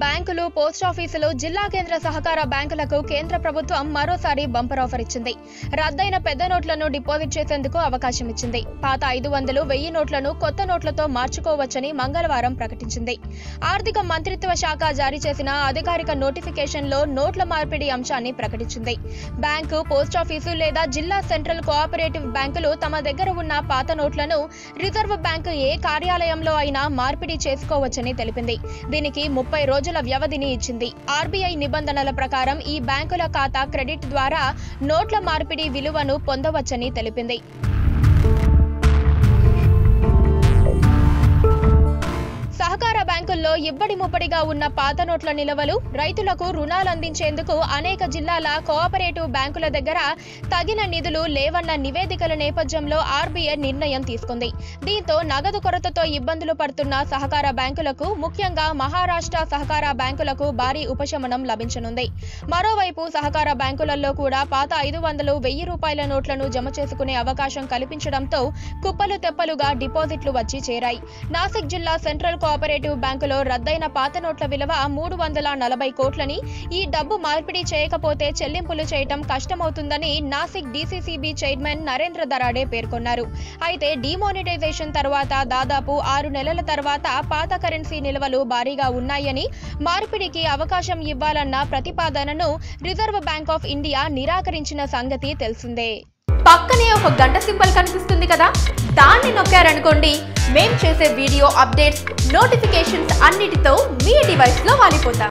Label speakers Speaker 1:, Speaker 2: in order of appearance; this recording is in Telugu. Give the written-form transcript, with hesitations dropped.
Speaker 1: బ్యాంకులు, పోస్టాఫీసులు, జిల్లా కేంద్ర సహకార బ్యాంకులకు కేంద్ర ప్రభుత్వం మరోసారి బంపర్ ఆఫర్ ఇచ్చింది. రద్దయిన పెద్ద నోట్లను డిపాజిట్ చేసేందుకు అవకాశం ఇచ్చింది. పాత 500, 1000 నోట్లను కొత్త నోట్లతో మార్చుకోవచ్చని మంగళవారం ప్రకటించింది. ఆర్థిక మంత్రిత్వ శాఖ జారీ చేసిన అధికారిక నోటిఫికేషన్లో నోట్ల మార్పిడి అంశాన్ని ప్రకటించింది. బ్యాంకు, పోస్టాఫీసు లేదా జిల్లా సెంట్రల్ కోఆపరేటివ్ బ్యాంకులు తమ దగ్గర ఉన్న పాత నోట్లను రిజర్వ్ బ్యాంకు ఏ కార్యాలయంలో అయినా మార్పిడి చేసుకోవచ్చని తెలిపింది. దీనికి 30 రోజుల వ్యవధిని ఇచ్చింది. ఆర్బీఐ నిబంధనల ప్రకారం ఈ బ్యాంకుల ఖాతా క్రెడిట్ ద్వారా నోట్ల మార్పిడి విలువను పొందవచ్చని తెలిపింది. సహకార బ్యాంకుల్లో ఇబ్బడి ముబ్బడిగా ఉన్న పాత నోట్ల నిల్వలు, రైతులకు రుణాలు అందించేందుకు అనేక జిల్లాల కోఆపరేటివ్ బ్యాంకుల దగ్గర తగిన నిధులు లేవన్న నివేదికల నేపథ్యంలో ఆర్బీఐ నిర్ణయం తీసుకుంది. దీంతో నగదు కొరతతో ఇబ్బందులు పడుతున్న సహకార బ్యాంకులకు, ముఖ్యంగా మహారాష్ట్ర సహకార బ్యాంకులకు భారీ ఉపశమనం లభించనుంది. మరోవైపు సహకార బ్యాంకులలో కూడా పాత 500, 1000 రూపాయల నోట్లను జమ చేసుకునే అవకాశం కల్పించడంతో కుప్పలు తెప్పలుగా డిపాజిట్లు వచ్చి చేరాయి. నాసిక్ జిల్లా సెంట్రల్ కోఆపరేటివ్ బ్యాంకులో రద్దయిన పాత నోట్ల విలువ 340 కోట్లని, ఈ డబ్బు మార్పిడి చేయకపోతే చెల్లింపులు చేయటం కష్టమవుతుందని నాసిక్ డీసీసీబీ చైర్మన్ నరేంద్ర దరాడే పేర్కొన్నారు. అయితే డిమానిటైజేషన్ తర్వాత దాదాపు 6 నెలల తర్వాత పాత కరెన్సీ నిల్వలు భారీగా ఉన్నాయని, మార్పిడికి అవకాశం ఇవ్వాలన్న ప్రతిపాదనను రిజర్వ్ బ్యాంక్ ఆఫ్ ఇండియా నిరాకరించిన సంగతి తెలిసిందే.
Speaker 2: పక్కనే ఒక గంట సింబల్ కనిపిస్తుంది కదా, దాన్ని నొక్కారనుకోండి, మేం చేసే వీడియో అప్డేట్స్, నోటిఫికేషన్స్ అన్నిటితో మీ డివైస్లో వాలిపోతాం.